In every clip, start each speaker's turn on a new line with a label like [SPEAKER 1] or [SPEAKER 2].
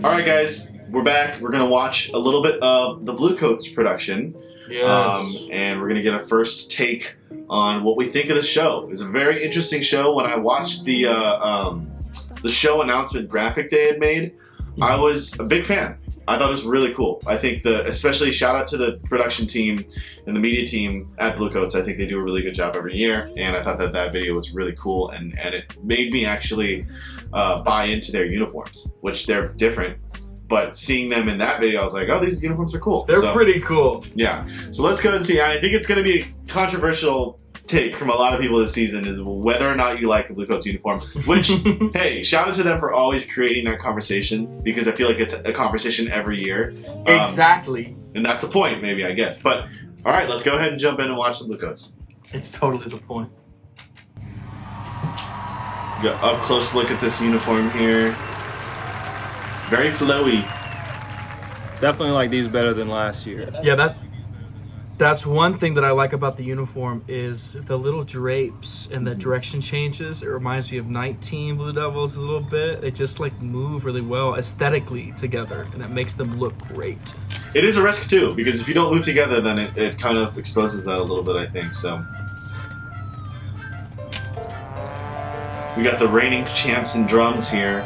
[SPEAKER 1] All right, guys, we're back. We're gonna watch a little bit of the Bluecoats production.
[SPEAKER 2] Yes.
[SPEAKER 1] And we're gonna get a first take on what we think of the show. It's a very interesting show. When I watched the show announcement graphic they had made, I was a big fan. I thought it was really cool. I think especially shout out to the production team and the media team at Bluecoats. I think they do a really good job every year, and I thought that video was really cool, and it made me actually buy into their uniforms, which they're different. But seeing them in that video, I was like, oh, these uniforms are cool.
[SPEAKER 2] They're pretty cool.
[SPEAKER 1] Yeah. So let's go and see. I think it's going to be a controversial take from a lot of people this season is whether or not you like the Bluecoats uniform. Which, hey, shout out to them for always creating that conversation, because I feel like it's a conversation every year.
[SPEAKER 2] Exactly.
[SPEAKER 1] And that's the point, maybe, I guess. But, all right, let's go ahead and jump in and watch the Bluecoats.
[SPEAKER 2] It's totally the point.
[SPEAKER 1] We got up close look at this uniform here. Very flowy.
[SPEAKER 3] Definitely like these better than last year.
[SPEAKER 2] Yeah, that's one thing that I like about the uniform is the little drapes and the direction changes. It reminds me of Night Team Blue Devils a little bit. They just like move really well aesthetically together, and it makes them look great.
[SPEAKER 1] It is a risk too, because if you don't move together, then it kind of exposes that a little bit, I think. So we got the reigning champs and drums here.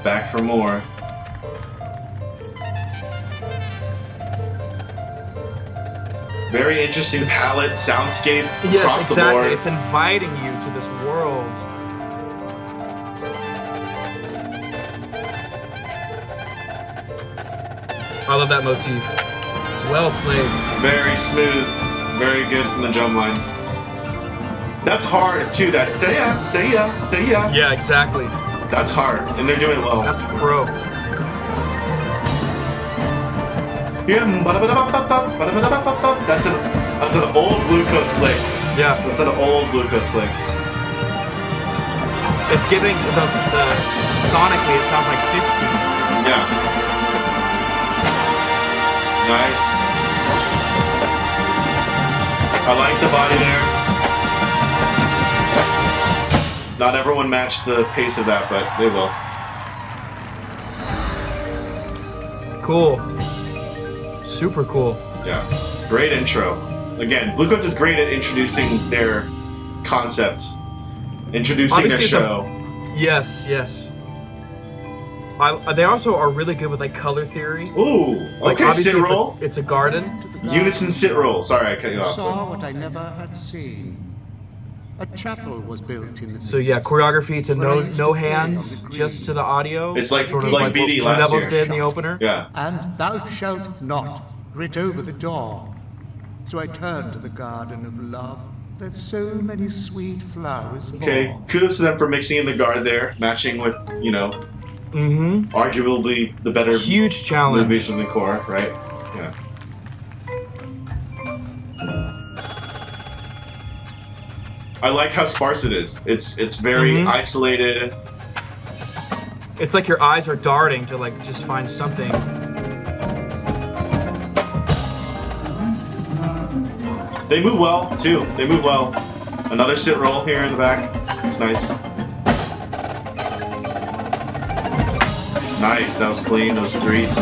[SPEAKER 1] Back for more. Very interesting palette, soundscape across the board.
[SPEAKER 2] It's inviting you to this world. I love that motif. Well played.
[SPEAKER 1] Very smooth. Very good from the drum line. That's hard too. That
[SPEAKER 2] Yeah, exactly.
[SPEAKER 1] That's hard, and they're doing it well.
[SPEAKER 2] That's pro.
[SPEAKER 1] That's an old Bluecoats lick.
[SPEAKER 2] Yeah.
[SPEAKER 1] That's an old Bluecoats lick.
[SPEAKER 2] It's giving the sonically, it sounds like 15.
[SPEAKER 1] Yeah. Nice. I like the body there. Not everyone matched the pace of that, but they will.
[SPEAKER 2] Cool. Super cool.
[SPEAKER 1] Yeah. Great intro. Again, Bluecoats is great at introducing their concept. Introducing
[SPEAKER 2] Obviously,
[SPEAKER 1] their show.
[SPEAKER 2] Yes. They also are really good with like color theory.
[SPEAKER 1] Ooh,
[SPEAKER 2] Like
[SPEAKER 1] okay, sit
[SPEAKER 2] obviously
[SPEAKER 1] roll.
[SPEAKER 2] it's a garden.
[SPEAKER 1] Unison sit roll. Sorry, I cut you off.
[SPEAKER 4] Saw what I never had seen. A chapel was built in the
[SPEAKER 2] So yeah, choreography to no hands, just to the audio.
[SPEAKER 1] It's like
[SPEAKER 2] sort of
[SPEAKER 1] like
[SPEAKER 2] what
[SPEAKER 1] BD
[SPEAKER 2] Blue
[SPEAKER 1] last
[SPEAKER 2] Devils
[SPEAKER 1] year.
[SPEAKER 2] did in the opener.
[SPEAKER 1] Yeah.
[SPEAKER 4] And thou shalt not writ over the door. So I turned to the garden of love. There's so many sweet flowers.
[SPEAKER 1] Okay,
[SPEAKER 4] born.
[SPEAKER 1] kudos to them for mixing in the guard there, matching with, arguably the better
[SPEAKER 2] Huge challenge.
[SPEAKER 1] movies from the core, right? Yeah. I like how sparse it is. It's very isolated.
[SPEAKER 2] It's like your eyes are darting to like just find something.
[SPEAKER 1] They move well, too. They move well. Another sit roll here in the back. It's nice. Nice, that was clean, those threes.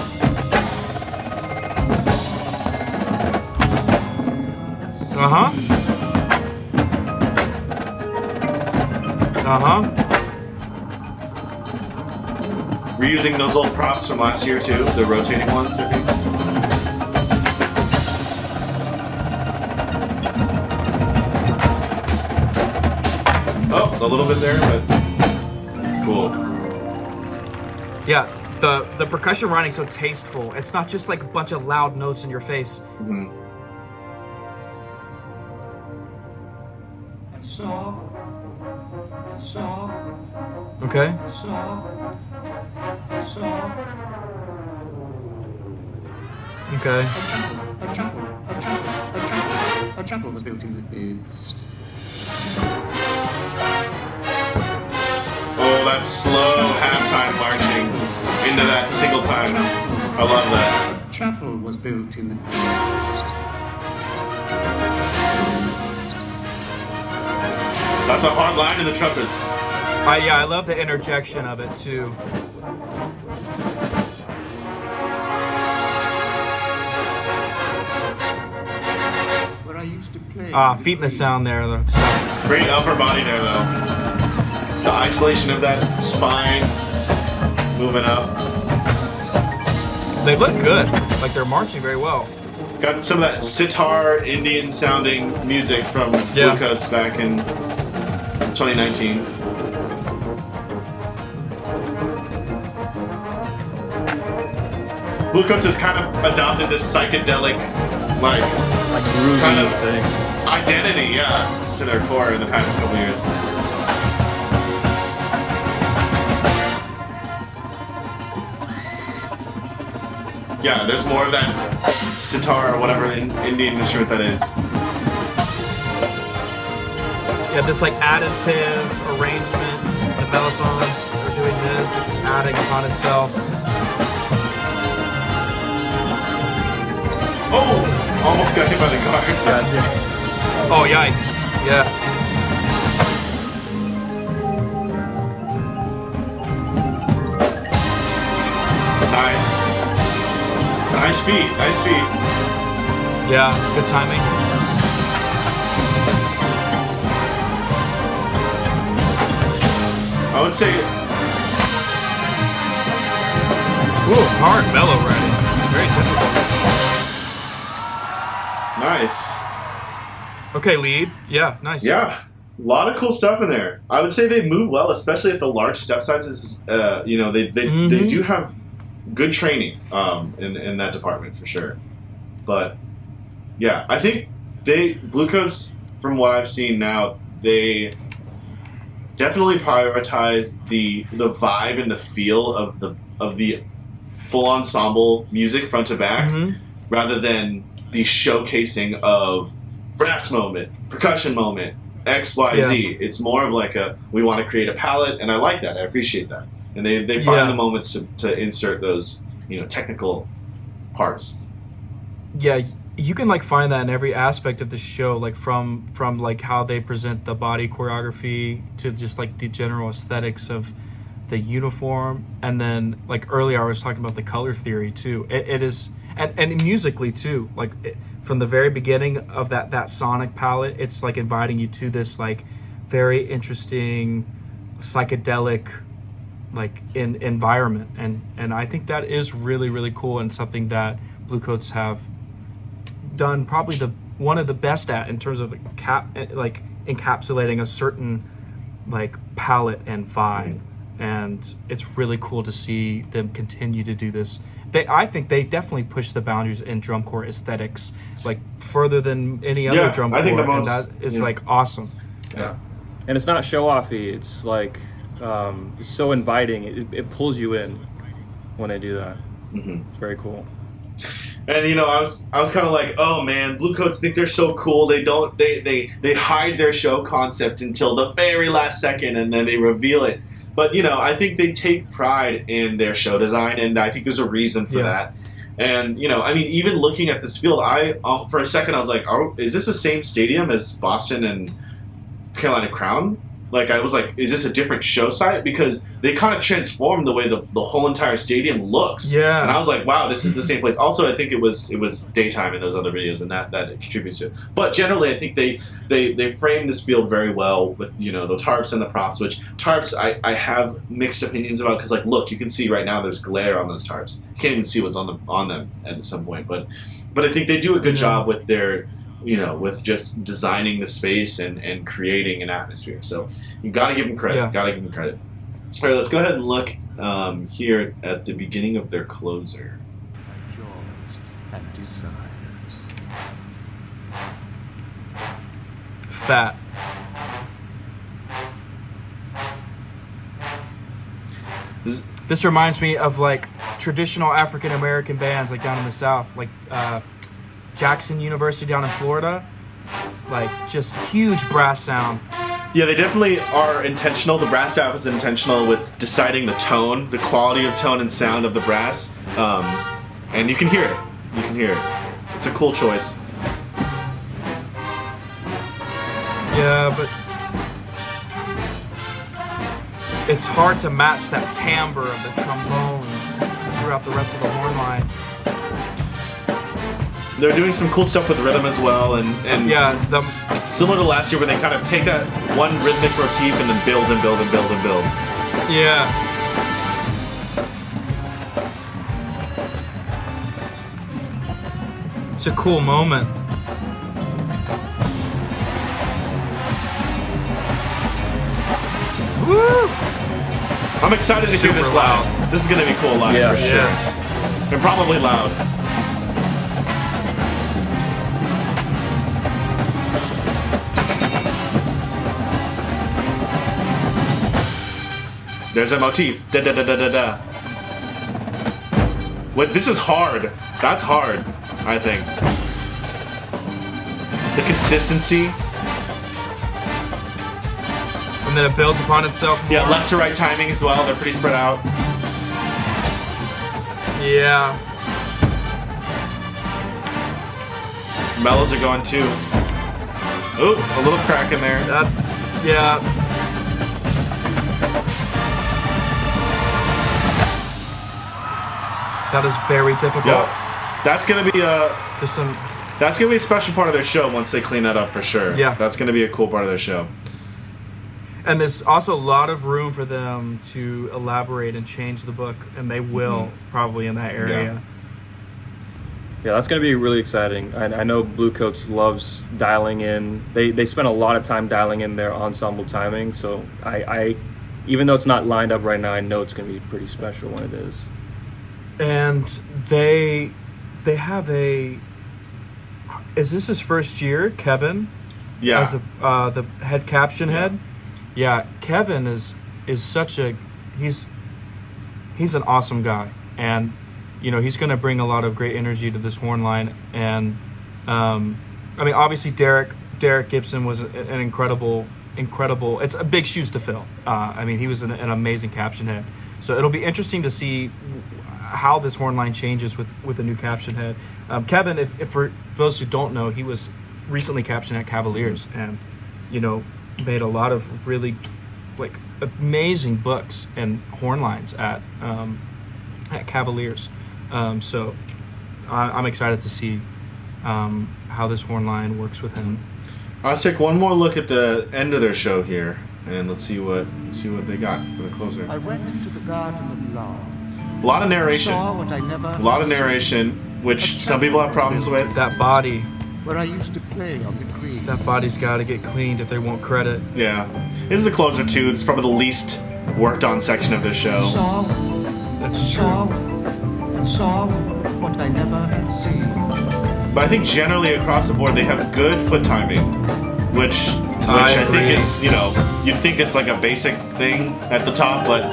[SPEAKER 1] We're using those old props from last year, too. The rotating ones, I think. Oh, a little bit there, but cool.
[SPEAKER 2] Yeah, the percussion writing so tasteful. It's not just like a bunch of loud notes in your face.
[SPEAKER 1] Mm-hmm.
[SPEAKER 2] Okay. Okay.
[SPEAKER 4] A chapel was built in the midst.
[SPEAKER 1] Oh, that slow halftime marching into that single time. I love that.
[SPEAKER 4] A chapel was built in the midst.
[SPEAKER 1] That's a hard line in the trumpets.
[SPEAKER 2] Yeah, I love the interjection of it too. Feet in the sound there. That's tough.
[SPEAKER 1] Great upper body there, though. The isolation of that spine moving up.
[SPEAKER 2] They look good. Like they're marching very well.
[SPEAKER 1] Got some of that sitar Indian sounding music from Bluecoats back in 2019. Bluecoats has kind of adopted this psychedelic, like
[SPEAKER 3] groovy
[SPEAKER 1] kind of
[SPEAKER 3] thing.
[SPEAKER 1] identity, to their core in the past couple years. Yeah, there's more of that sitar or whatever Indian instrument that is.
[SPEAKER 2] Yeah, this like additive arrangement. The mellophones are doing this, it's adding upon itself.
[SPEAKER 1] Oh! Almost got hit by the car.
[SPEAKER 2] Oh, yikes. Yeah.
[SPEAKER 1] Nice. Nice feet. Nice feet.
[SPEAKER 2] Yeah, good timing.
[SPEAKER 1] I would say...
[SPEAKER 2] Ooh, hard mellow riding. Very difficult.
[SPEAKER 1] Nice.
[SPEAKER 2] Okay, lead. Yeah, nice.
[SPEAKER 1] Yeah. A lot of cool stuff in there. I would say they move well, especially at the large step sizes. They do have good training in that department for sure. But yeah, I think Bluecoats, from what I've seen now, they definitely prioritize the vibe and the feel of the full ensemble music front to back, rather than the showcasing of brass moment, percussion moment, X, Y, Z. It's more of like we want to create a palette, and I like that. I appreciate that. And they find the moments to insert those, technical parts.
[SPEAKER 2] Yeah, you can like find that in every aspect of the show, like from like how they present the body choreography to just like the general aesthetics of the uniform, and then like earlier I was talking about the color theory too. It is. And musically too, like from the very beginning of that sonic palette, it's like inviting you to this like very interesting psychedelic like environment, and I think that is really, really cool, and something that Bluecoats have done probably one of the best at in terms of encapsulating a certain like palette and vibe, and it's really cool to see them continue to do this. I think they definitely push the boundaries in drum corps aesthetics, like further than any other drum corps.
[SPEAKER 1] I think
[SPEAKER 2] and that is like awesome.
[SPEAKER 3] Yeah, and it's not show offy. It's like it's so inviting. It pulls you in when they do that. It's very cool.
[SPEAKER 1] And I was kind of like, oh man, Bluecoats think they're so cool. They hide their show concept until the very last second, and then they reveal it. But, I think they take pride in their show design, and I think there's a reason for that. And, even looking at this field, for a second I was like, is this the same stadium as Boston and Carolina Crown? Like, I was like, is this a different show site? Because they kind of transformed the way the whole entire stadium looks. Yeah. And I was like, wow, this is the same place. Also, I think it was daytime in those other videos, and that contributes to it. But generally, I think they frame this field very well with, the tarps and the props, which tarps I have mixed opinions about, because, like, look, you can see right now there's glare on those tarps. You can't even see what's on them at some point. But I think they do a good job with their... with just designing the space and creating an atmosphere. So you got to give them credit. All right, let's go ahead and look here at the beginning of their closer.
[SPEAKER 4] Joys and desires.
[SPEAKER 2] Fat. This reminds me of like traditional African American bands like down in the South, like Jackson University down in Florida, like just huge brass sound.
[SPEAKER 1] Yeah, they definitely are intentional. The brass staff is intentional with deciding the tone, the quality of tone and sound of the brass, and you can hear it. It's a cool choice.
[SPEAKER 2] Yeah, but it's hard to match that timbre of the trombones throughout the rest of the horn line.
[SPEAKER 1] They're doing some cool stuff with rhythm as well, and
[SPEAKER 2] Yeah,
[SPEAKER 1] similar to last year where they kind of take that one rhythmic motif and then build and build and build and build.
[SPEAKER 2] yeah. It's a cool moment. Woo!
[SPEAKER 1] I'm excited to hear this
[SPEAKER 2] Super
[SPEAKER 1] loud.
[SPEAKER 2] loud.
[SPEAKER 1] This is gonna be cool live
[SPEAKER 3] Yeah.
[SPEAKER 1] for sure.
[SPEAKER 2] Yes.
[SPEAKER 1] And probably loud. There's a motif. Da da da da da da. What? This is hard. That's hard, I think. The consistency.
[SPEAKER 2] And then it builds upon itself more.
[SPEAKER 1] Yeah, left to right timing as well. They're pretty spread out.
[SPEAKER 2] Yeah.
[SPEAKER 1] Mellows are going too. Ooh, a little crack in there.
[SPEAKER 2] Yeah. That is very difficult.
[SPEAKER 1] Yeah. That's gonna be a
[SPEAKER 2] There's some.
[SPEAKER 1] That's gonna be a special part of their show once they clean that up for sure.
[SPEAKER 2] Yeah.
[SPEAKER 1] That's gonna be a cool part of their show.
[SPEAKER 2] And there's also a lot of room for them to elaborate and change the book, and they will probably in that area.
[SPEAKER 3] Yeah, that's going to be really exciting. I know Bluecoats loves dialing in. They spend a lot of time dialing in their ensemble timing, so I even though it's not lined up right now, I know it's going to be pretty special when it is.
[SPEAKER 2] And they have a. Is this his first year, Kevin?
[SPEAKER 1] Yeah.
[SPEAKER 2] As the head caption head. Yeah, Kevin is such a he's an awesome guy, and you know he's going to bring a lot of great energy to this horn line. And I mean, obviously Derek Gibson was an incredible. It's a big shoes to fill. I mean, he was an amazing caption head. So it'll be interesting to see how this horn line changes with a new caption head. Kevin, if for those who don't know, he was recently captioned at Cavaliers, and you know. Made a lot of really like amazing books and horn lines at Cavaliers, so I'm excited to see how this horn line works with him.
[SPEAKER 1] Let's take one more look at the end of their show here, and let's see what they got for the closer.
[SPEAKER 4] I went into the garden of love.
[SPEAKER 1] A lot of narration,
[SPEAKER 4] Saw what I never
[SPEAKER 1] a lot of narration, which some people have problems with.
[SPEAKER 2] That body,
[SPEAKER 4] where I used to play on the green.
[SPEAKER 2] that body's got to get cleaned if they want credit.
[SPEAKER 1] Yeah, this is the closer too. It's probably the least worked on section of this show.
[SPEAKER 4] Saw,
[SPEAKER 2] That's true.
[SPEAKER 4] and saw what I never had seen.
[SPEAKER 1] But I think generally across the board they have good foot timing, which I
[SPEAKER 2] agree.
[SPEAKER 1] think is, you know, you'd think it's like a basic thing at the top, but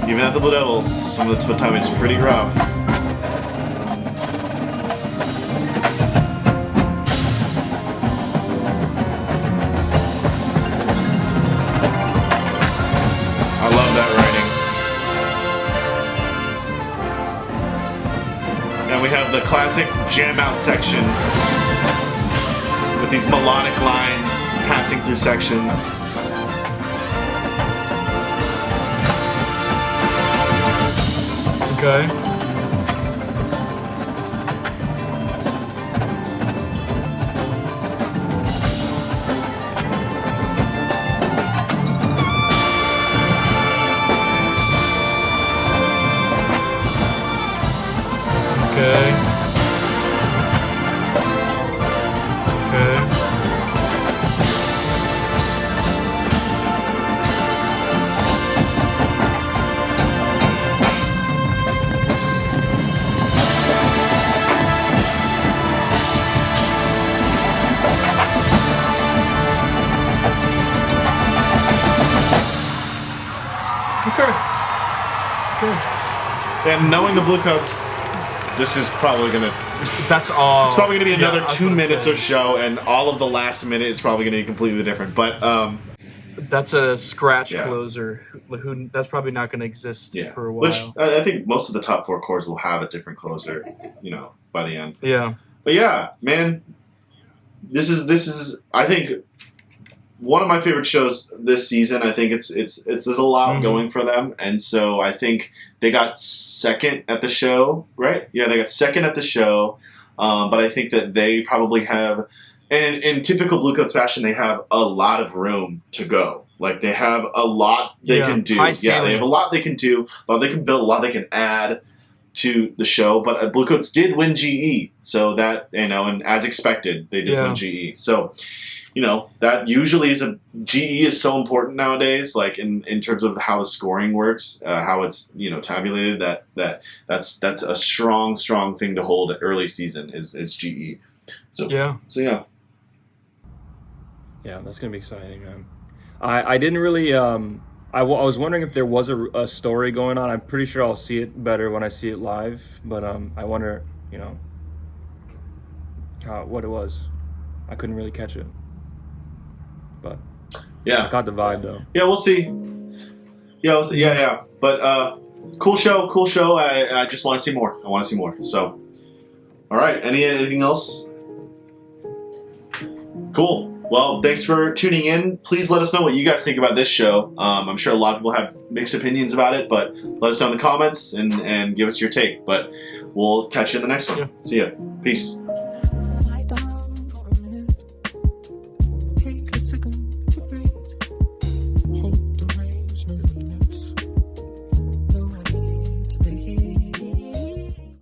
[SPEAKER 1] even at the Blue Devils, some of the foot timing is pretty rough. I love that writing. And we have the classic jam out section with these melodic lines passing through sections.
[SPEAKER 2] Okay. Okay. Okay.
[SPEAKER 1] Okay. And knowing the Bluecoats, this is probably gonna.
[SPEAKER 2] That's all.
[SPEAKER 1] It's probably gonna be
[SPEAKER 2] Yeah,
[SPEAKER 1] another
[SPEAKER 2] I was
[SPEAKER 1] 2
[SPEAKER 2] gonna
[SPEAKER 1] minutes
[SPEAKER 2] say.
[SPEAKER 1] of show, and all of the last minute is probably gonna be completely different. But
[SPEAKER 2] That's a scratch
[SPEAKER 1] Yeah.
[SPEAKER 2] closer. Who that's probably not going to exist
[SPEAKER 1] yeah,
[SPEAKER 2] for a while.
[SPEAKER 1] which I think most of the top 4 chords will have a different closer, you know, by the end.
[SPEAKER 2] Yeah.
[SPEAKER 1] But yeah, man, this is I think one of my favorite shows this season. I think it's there's a lot going for them, and so I think they got second at the show, right? Yeah, they got second at the show, but I think that they probably have, and in typical Bluecoats fashion, they have a lot of room to go. Like they have a lot they can do. Yeah, they have a lot they can do, a lot they can build, a lot they can add to the show. But Bluecoats did win GE, so that, you know, and as expected, they did win GE. So, you know, that usually is GE is so important nowadays, like in terms of how the scoring works, how it's, you know, tabulated, that's a strong thing to hold at early season is GE. So yeah.
[SPEAKER 3] Yeah, that's gonna be exciting, man. I didn't really I was wondering if there was a story going on. I'm pretty sure I'll see it better when I see it live, but I wonder, you know, what it was. I couldn't really catch it. But
[SPEAKER 1] yeah,
[SPEAKER 3] I caught the vibe though.
[SPEAKER 1] Yeah, we'll see. Yeah. But cool show. I just want to see more. I want to see more. So, all right. Anything else? Cool. Well, thanks for tuning in. Please let us know what you guys think about this show. I'm sure a lot of people have mixed opinions about it, but let us know in the comments and give us your take. But we'll catch you in the next one. See ya. Peace.